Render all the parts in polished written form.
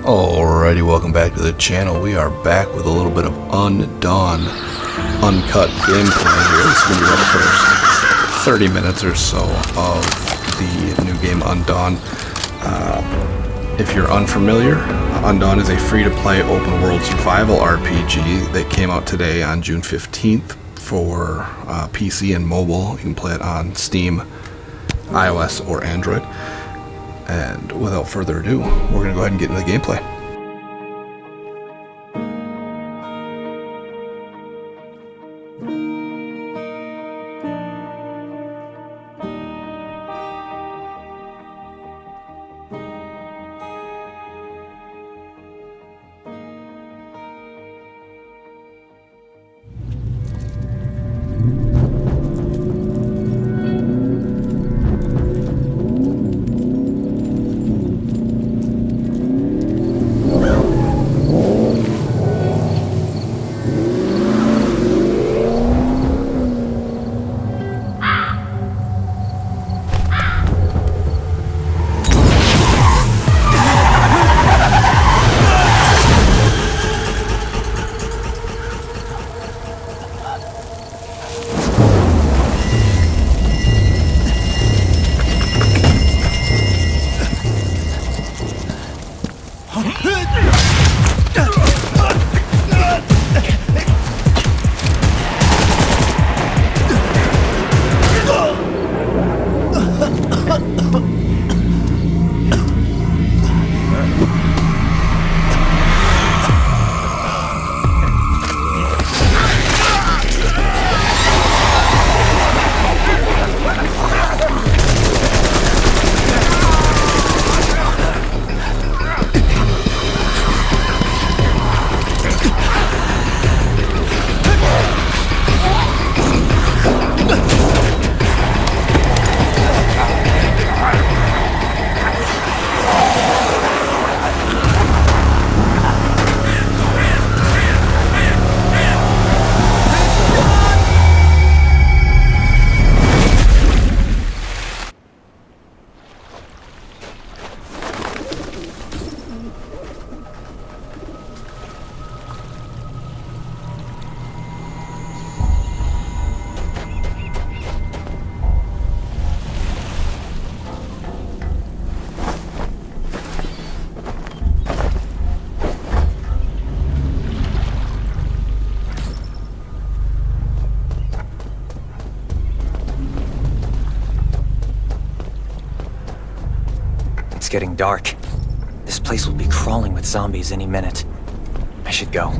Alrighty, welcome back to the channel. We are back with a little bit of Undawn uncut gameplay here. This is going to be about the first 30 minutes or so of the new game Undawn. If you're unfamiliar, Undawn is a free-to-play open-world survival RPG that came out today on June 15th for PC and mobile. You can play it on Steam, iOS, or Android. And without further ado, we're going to go ahead and get into the gameplay. It's getting dark. This place will be crawling with zombies any minute. I should go.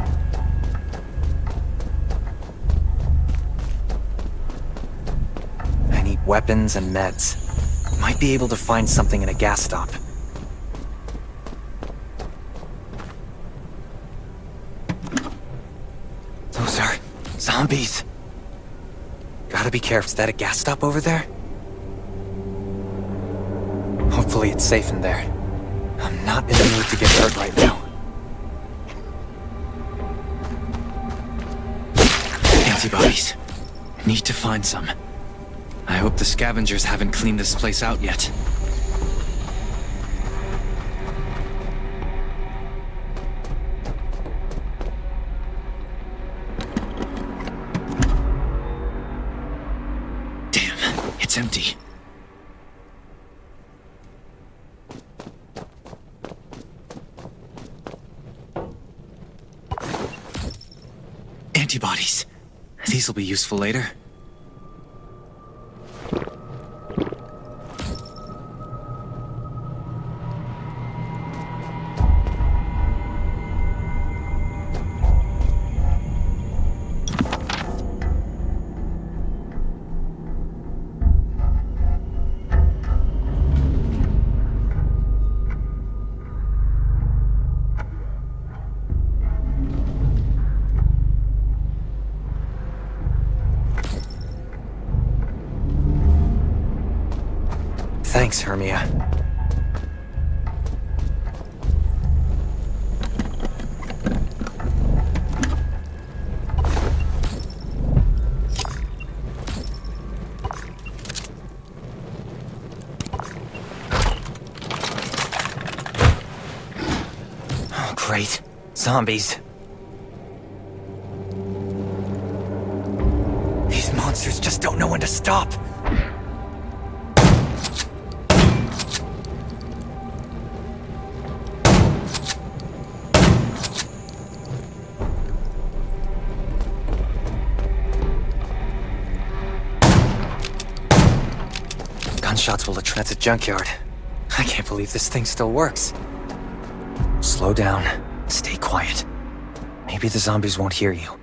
I need weapons and meds. Might be able to find something in a gas stop. Those are zombies. Gotta be careful. Is that a gas stop over there? Hopefully it's safe in there. I'm not in the mood to get hurt right now. Antibodies. Need to find some. I hope the scavengers haven't cleaned this place out yet. Damn, it's empty. Antibodies. These will be useful later. Thanks, Hermia. Great. Zombies. These monsters just don't know when to stop. Gunshots will attract a junkyard. I can't believe this thing still works. Slow down. Stay quiet. Maybe the zombies won't hear you.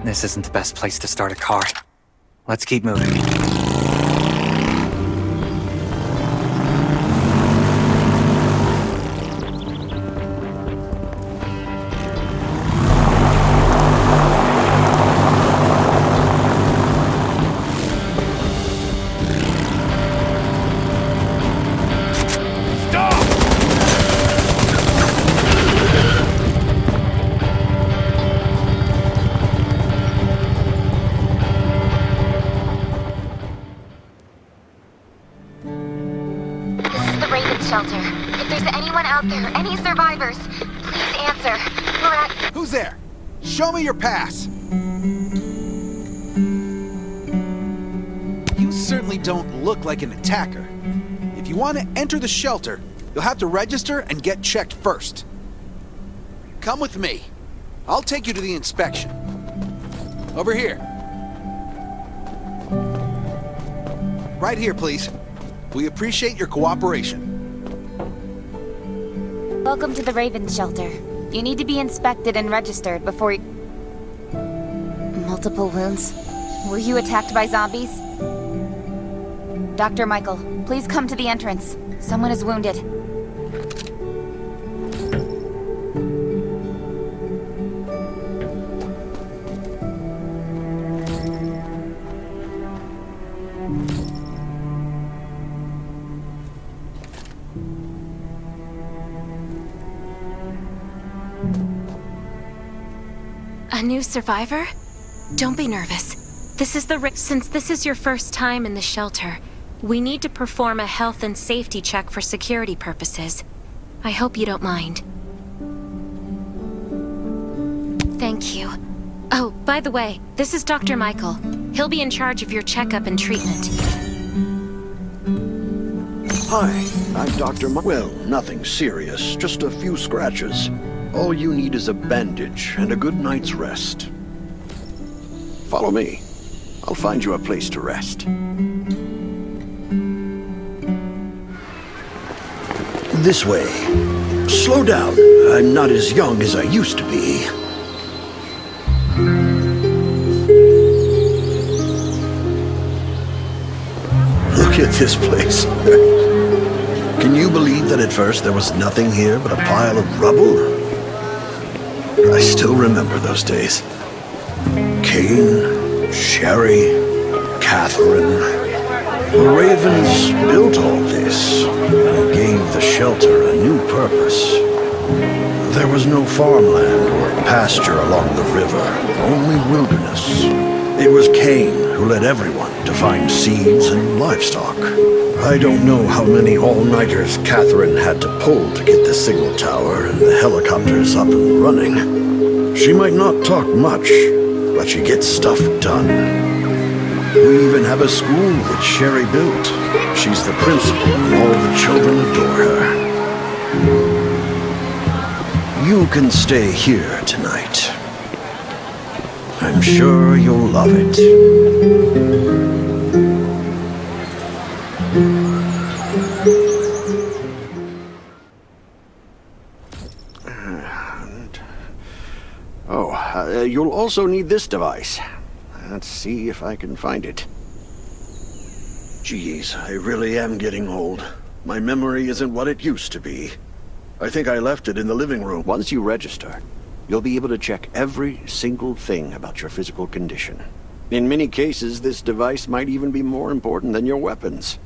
This isn't the best place to start a car. Let's keep moving. Shelter. If there's anyone out there, any survivors, please answer. We're at... Who's there? Show me your pass. You certainly don't look like an attacker. If you want to enter the shelter, you'll have to register and get checked first. Come with me. I'll take you to the inspection. Over here. Right here, please. We appreciate your cooperation. Welcome to the Raven Shelter. You need to be inspected and registered before you... Multiple wounds? Were you attacked by zombies? Dr. Michael, please come to the entrance. Someone is wounded. A new survivor? Don't be nervous. This is since this is your first time in the shelter, we need to perform a health and safety check for security purposes. I hope you don't mind. Thank you. Oh, by the way, this is Dr. Michael. He'll be in charge of your checkup and treatment. Hi, I'm Dr. Well, nothing serious, just a few scratches. All you need is a bandage and a good night's rest. Follow me. I'll find you a place to rest. This way. Slow down. I'm not as young as I used to be. Look at this place. Can you believe that at first there was nothing here but a pile of rubble? I still remember those days. Kane, Sherry, Catherine. The Ravens built all this and gave the shelter a new purpose. There was no farmland or pasture along the river, only wilderness. It was Kane who led everyone to find seeds and livestock. I don't know how many all-nighters Catherine had to pull to get the signal tower and the helicopters up and running. She might not talk much, but she gets stuff done. We even have a school which Sherry built. She's the principal and all the children adore her. You can stay here tonight. I'm sure you'll love it. You'll also need this device. Let's see if I can find it. Geez, I really am getting old. My memory isn't what it used to be. I think I left it in the living room. Once you register, you'll be able to check every single thing about your physical condition. In many cases, this device might even be more important than your weapons.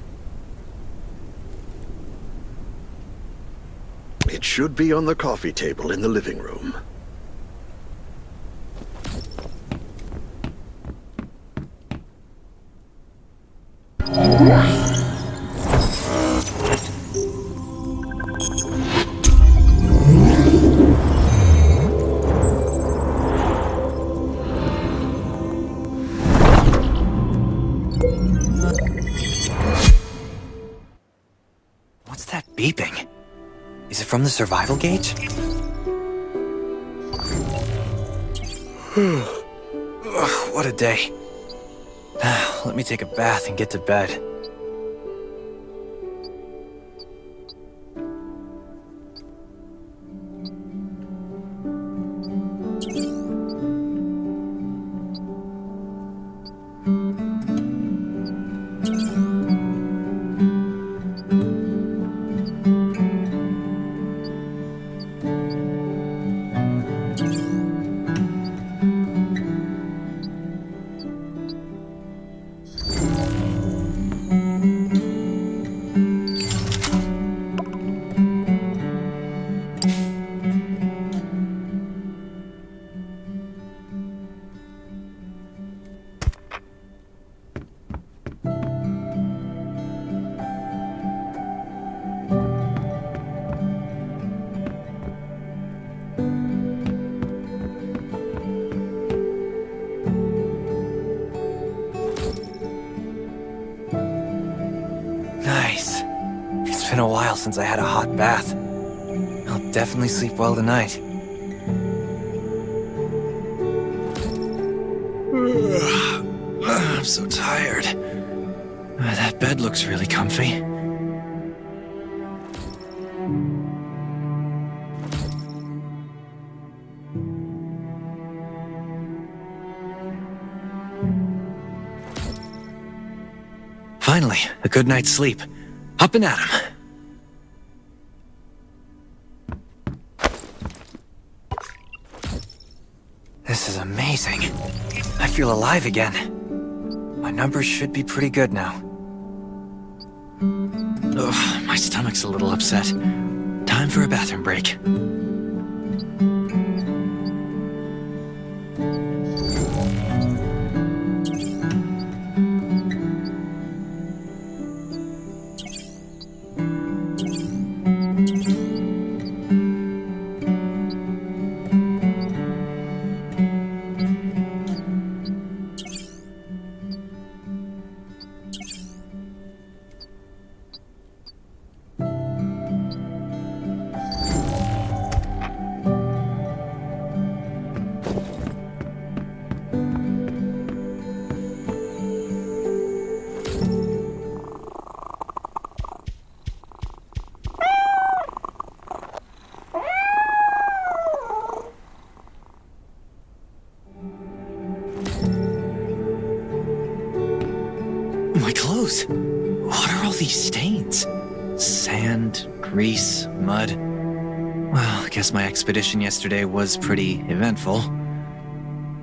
It should be on the coffee table in the living room. What's that beeping? Is it from the survival gauge? Ugh, what a day. Let me take a bath and get to bed. Nice. It's been a while since I had a hot bath. I'll definitely sleep well tonight. I'm so tired. That bed looks really comfy. Finally, a good night's sleep. Up and at 'em. This is amazing. I feel alive again. My numbers should be pretty good now. Ugh, my stomach's a little upset. Time for a bathroom break. My clothes. What are all these stains? Sand, grease, mud. Well, I guess my expedition yesterday was pretty eventful.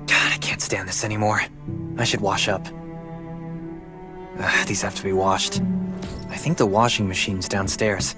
God, I can't stand this anymore. I should wash up. These have to be washed. I think the washing machine's downstairs.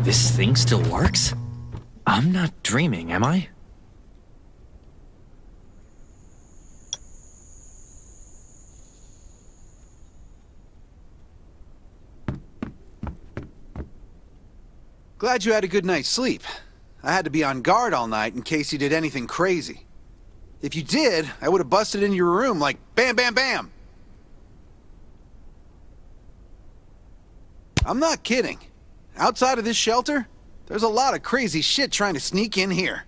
This thing still works? I'm not dreaming, am I? Glad you had a good night's sleep. I had to be on guard all night in case you did anything crazy. If you did, I would have busted into your room like bam, bam, bam. I'm not kidding. Outside of this shelter, there's a lot of crazy shit trying to sneak in here.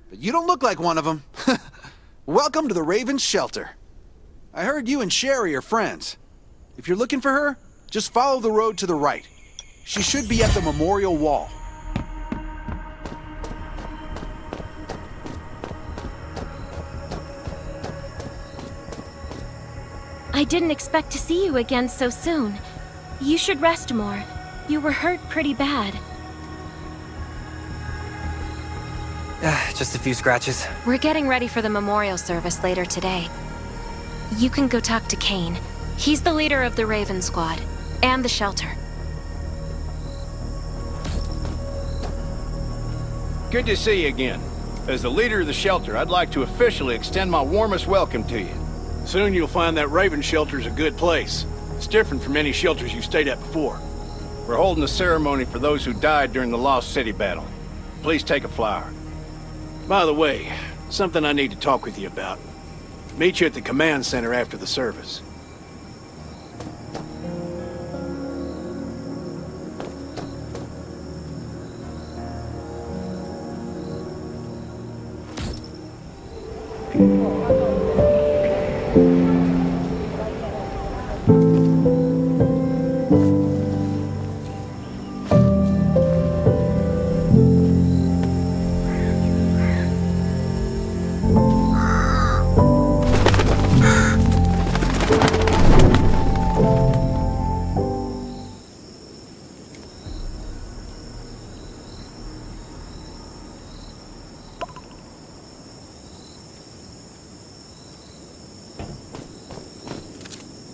But you don't look like one of them. Welcome to the Raven's shelter. I heard you and Sherry are friends. If you're looking for her, just follow the road to the right. She should be at the memorial wall. I didn't expect to see you again so soon. You should rest more. You were hurt pretty bad. Just a few scratches. We're getting ready for the memorial service later today. You can go talk to Kane. He's the leader of the Raven Squad, and the shelter. Good to see you again. As the leader of the shelter, I'd like to officially extend my warmest welcome to you. Soon you'll find that Raven shelter's a good place. It's different from any shelters you stayed at before. We're holding a ceremony for those who died during the Lost City battle. Please take a flower. By the way, something I need to talk with you about. Meet you at the command center after the service.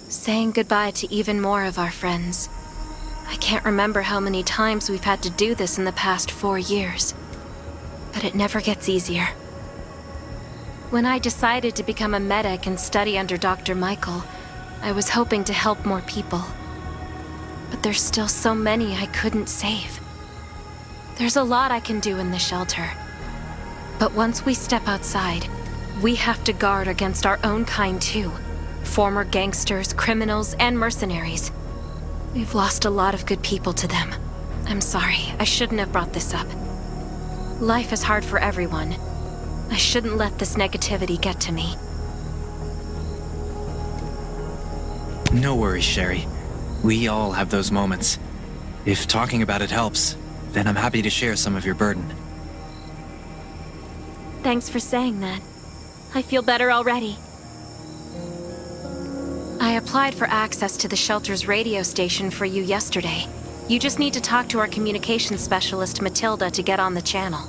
Saying goodbye to even more of our friends. I can't remember how many times we've had to do this in the past 4 years. But it never gets easier. When I decided to become a medic and study under Dr. Michael, I was hoping to help more people. But there's still so many I couldn't save. There's a lot I can do in the shelter. But once we step outside, we have to guard against our own kind too. Former gangsters, criminals, and mercenaries. We've lost a lot of good people to them. I'm sorry, I shouldn't have brought this up. Life is hard for everyone. I shouldn't let this negativity get to me. No worries, Sherry. We all have those moments. If talking about it helps, then I'm happy to share some of your burden. Thanks for saying that. I feel better already. I applied for access to the shelter's radio station for you yesterday. You just need to talk to our communications specialist, Matilda, to get on the channel.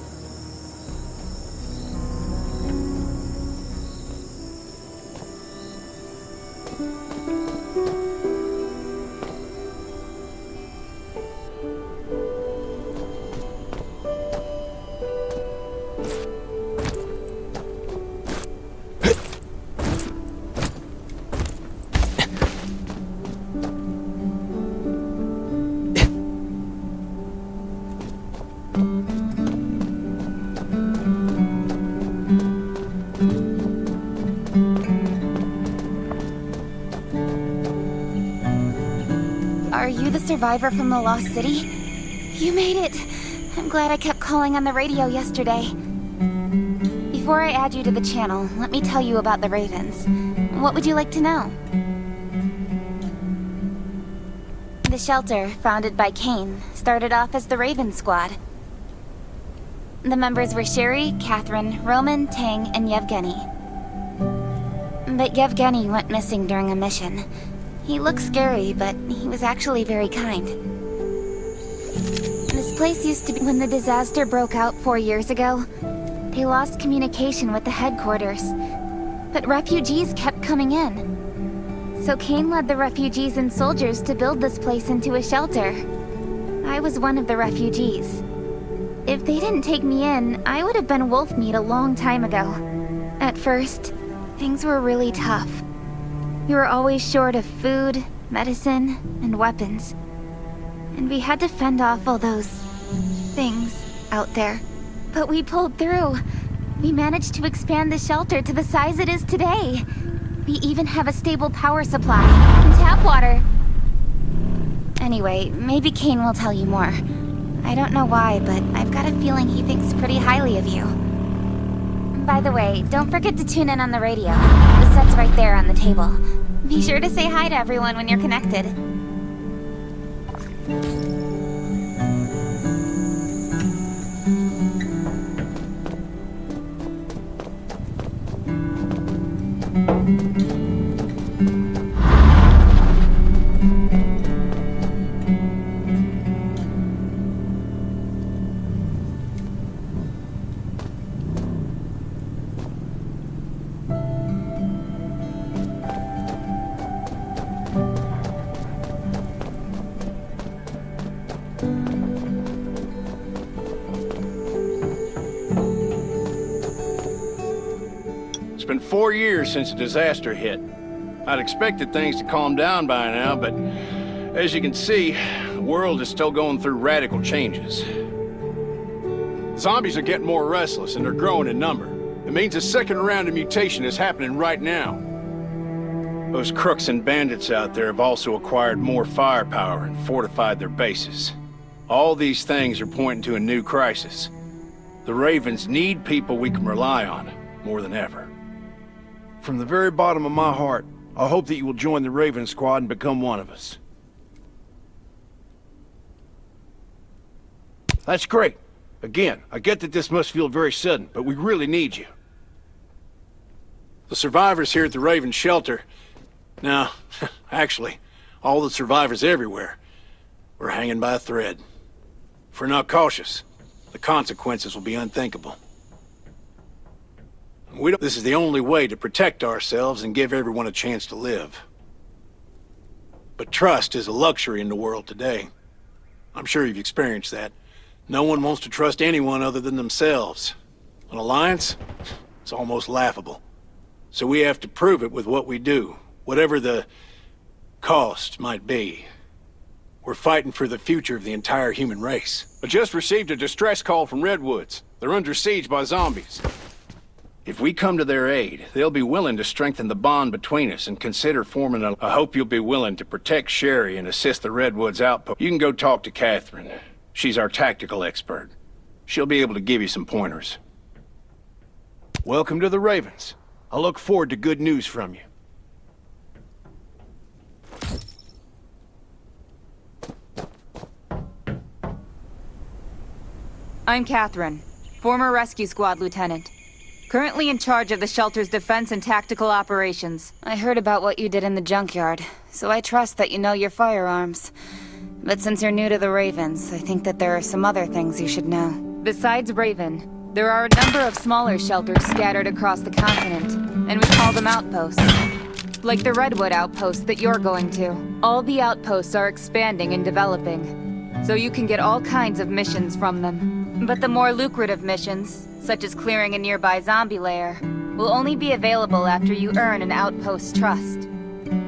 Are you the survivor from the Lost City? You made it! I'm glad I kept calling on the radio yesterday. Before I add you to the channel, let me tell you about the Ravens. What would you like to know? The shelter, founded by Kane, started off as the Raven Squad. The members were Sherry, Catherine, Roman, Tang, and Yevgeny. But Yevgeny went missing during a mission. He looked scary, but he was actually very kind. This place used to be... When the disaster broke out 4 years ago, they lost communication with the headquarters. But refugees kept coming in. So Kane led the refugees and soldiers to build this place into a shelter. I was one of the refugees. If they didn't take me in, I would have been wolf meat a long time ago. At first, things were really tough. We were always short of food, medicine, and weapons. And we had to fend off all those things out there. But we pulled through. We managed to expand the shelter to the size it is today. We even have a stable power supply and tap water. Anyway, maybe Kane will tell you more. I don't know why, but I've got a feeling he thinks pretty highly of you. By the way, don't forget to tune in on the radio. The set's right there on the table. Be sure to say hi to everyone when you're connected. It's been 4 years since the disaster hit. I'd expected things to calm down by now, but as you can see, the world is still going through radical changes. Zombies are getting more restless and they're growing in number. It means a second round of mutation is happening right now. Those crooks and bandits out there have also acquired more firepower and fortified their bases. All these things are pointing to a new crisis. The Ravens need people we can rely on, more than ever. From the very bottom of my heart, I hope that you will join the Raven Squad and become one of us. That's great. Again, I get that this must feel very sudden, but we really need you. The survivors here at the Raven Shelter... No, actually, all the survivors everywhere were hanging by a thread. If we're not cautious, the consequences will be unthinkable. This is the only way to protect ourselves and give everyone a chance to live. But trust is a luxury in the world today. I'm sure you've experienced that. No one wants to trust anyone other than themselves. An alliance? It's almost laughable. So we have to prove it with what we do, whatever the cost might be. We're fighting for the future of the entire human race. I just received a distress call from Redwoods. They're under siege by zombies. If we come to their aid, they'll be willing to strengthen the bond between us and consider forming a... I hope you'll be willing to protect Sherry and assist the Redwoods outpost. You can go talk to Catherine. She's our tactical expert. She'll be able to give you some pointers. Welcome to the Ravens. I look forward to good news from you. I'm Catherine, former Rescue Squad Lieutenant. Currently in charge of the shelter's defense and tactical operations. I heard about what you did in the junkyard, so I trust that you know your firearms. But since you're new to the Ravens, I think that there are some other things you should know. Besides Raven, there are a number of smaller shelters scattered across the continent, and we call them outposts. Like the Redwood outpost that you're going to. All the outposts are expanding and developing, so you can get all kinds of missions from them. But the more lucrative missions, such as clearing a nearby zombie lair, will only be available after you earn an outpost's trust.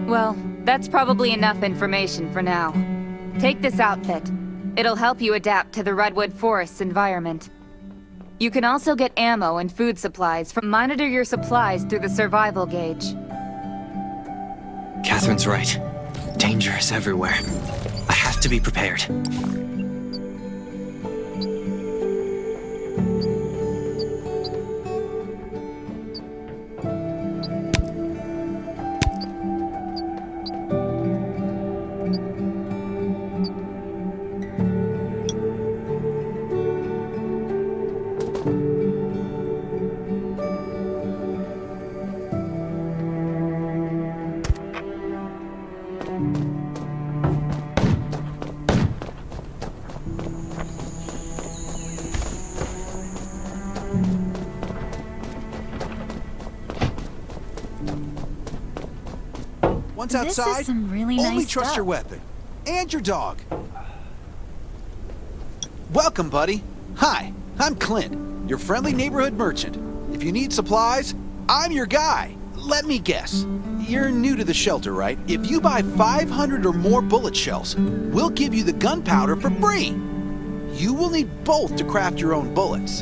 Well, that's probably enough information for now. Take this outfit. It'll help you adapt to the Redwood Forest's environment. You can also get ammo and food supplies monitor your supplies through the survival gauge. Catherine's right. Dangerous everywhere. I have to be prepared. Once outside, This is some really only nice trust stuff. your weapon. And your dog. Welcome, buddy. Hi, I'm Clint, your friendly neighborhood merchant. If you need supplies, I'm your guy. Let me guess. You're new to the shelter, right? If you buy 500 or more bullet shells, we'll give you the gunpowder for free. You will need both to craft your own bullets.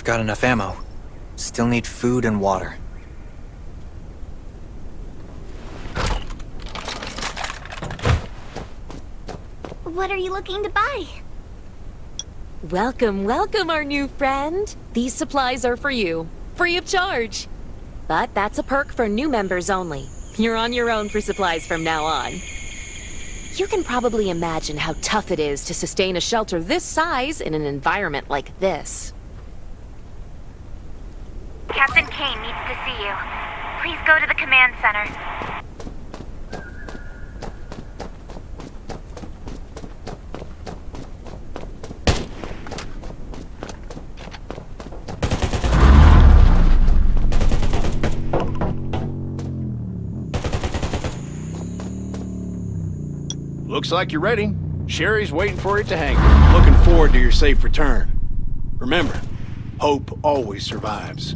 Got enough ammo. Still need food and water. What are you looking to buy? Welcome, welcome, our new friend. These supplies are for you, free of charge. But that's a perk for new members only. You're on your own for supplies from now on. You can probably imagine how tough it is to sustain a shelter this size in an environment like this. Captain Kane needs to see you. Please go to the command center. Looks like you're ready. Sherry's waiting for it to hang. Looking forward to your safe return. Remember, hope always survives.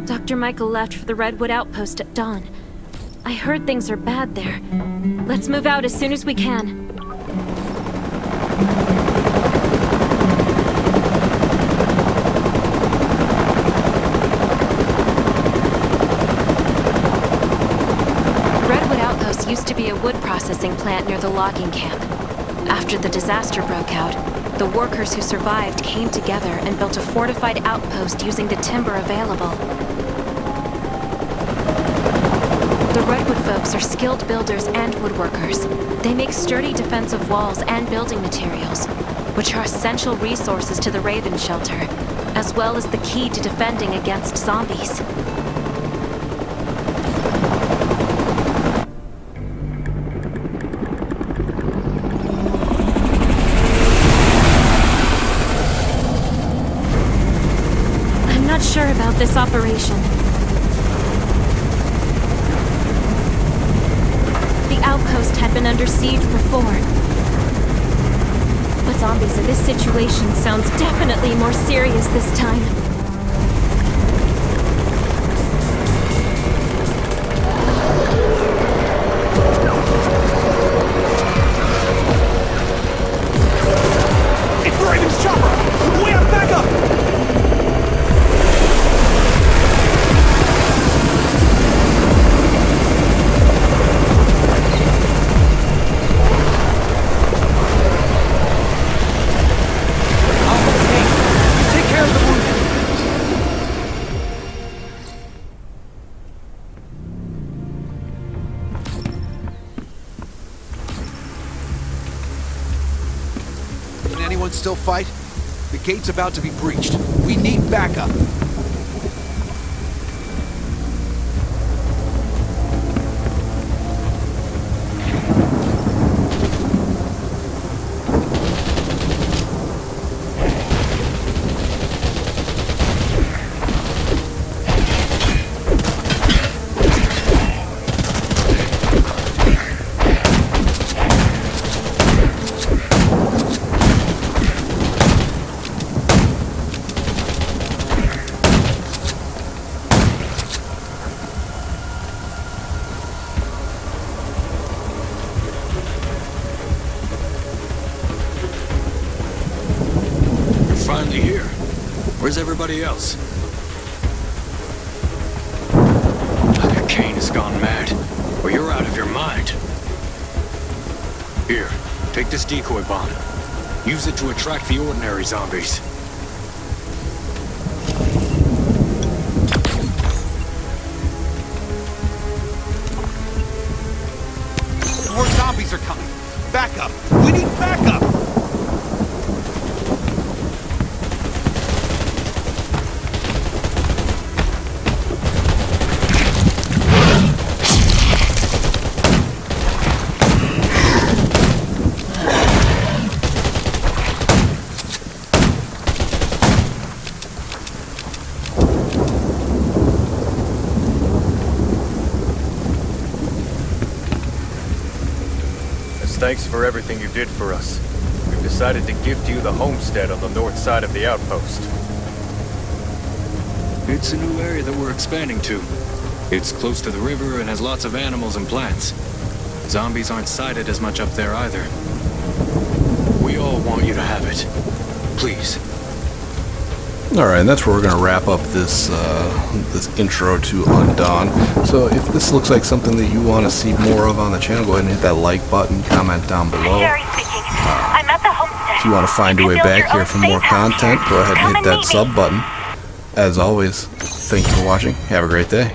Dr. Michael left for the Redwood Outpost at dawn. I heard things are bad there. Let's move out as soon as we can. Redwood Outpost used to be a wood processing plant near the logging camp. After the disaster broke out, the workers who survived came together and built a fortified outpost using the timber available. The Redwood folks are skilled builders and woodworkers. They make sturdy defensive walls and building materials, which are essential resources to the Raven Shelter, as well as the key to defending against zombies. I'm not sure about this operation. Outpost had been under siege before. But zombies in this situation sounds definitely more serious this time. It's the Raven's chopper! We have backup! I'll anyone still fight? The gate's about to be breached. We need backup. Finally here. Where's everybody else? Either Kane has gone mad, or you're out of your mind. Here, take this decoy bomb. Use it to attract the ordinary zombies. More zombies are coming. Backup. We need backup. Thanks for everything you did for us. We've decided to gift you the homestead on the north side of the outpost. It's a new area that we're expanding to. It's close to the river and has lots of animals and plants. Zombies aren't sighted as much up there either. We all want you to have it. Please. Alright, and that's where we're going to wrap up this this intro to Undawn. So if this looks like something that you want to see more of on the channel, go ahead and hit that like button, comment down below. If you want to find your way back here for more content, go ahead and hit that sub button. As always, thank you for watching. Have a great day.